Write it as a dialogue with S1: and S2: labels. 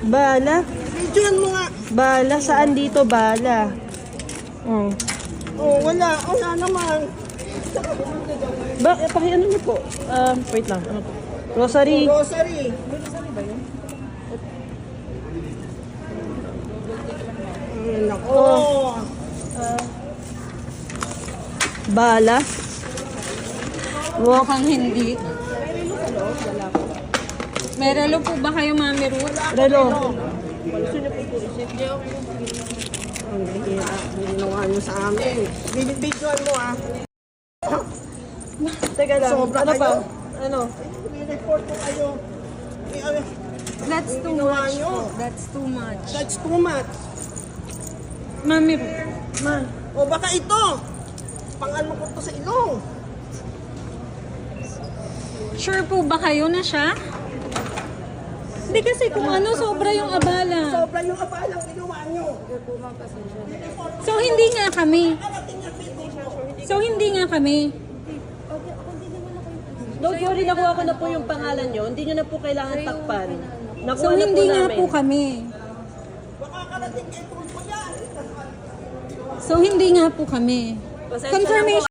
S1: Bala?
S2: Videoan mo nga.
S1: Bala? Saan dito bala? Oh.
S2: Oh, wala. Wala naman.
S1: Pakiano niyo po? Wait lang. Ano po? Rosary.
S2: Rosary. Ay, nako.
S1: Bala?
S3: Mukhang hindi. May relo po ba kayo, Mami Ruth?
S1: Relo.
S2: Ang hihira. Ginawa nyo sa amin. Videoan mo ah.
S1: Teka lang.
S2: Sobra
S1: Ano pa?
S2: kayo.
S1: Ano?
S2: I-report ko kayo.
S3: That's too
S2: Ginawa
S3: much
S2: nyo.
S3: po. That's too much.
S2: That's too much.
S3: Mami Ruth.
S2: O baka ito. Pang-ano ko to sa ilong.
S3: Sure po ba kayo na siya? Hindi kasi kung ano, sobra yung abala.
S2: Sobra yung abalang ginawa nyo.
S3: So, hindi nga kami. So, hindi nga kami.
S1: Don't worry, nakuha ko na po yung pangalan nyo. Hindi nyo na po kailangan takpan. Nakuha
S3: So,
S1: na po
S3: hindi nga
S1: namin.
S3: po kami. So, hindi nga po kami.
S1: Pasensya na po.
S3: Confirmation.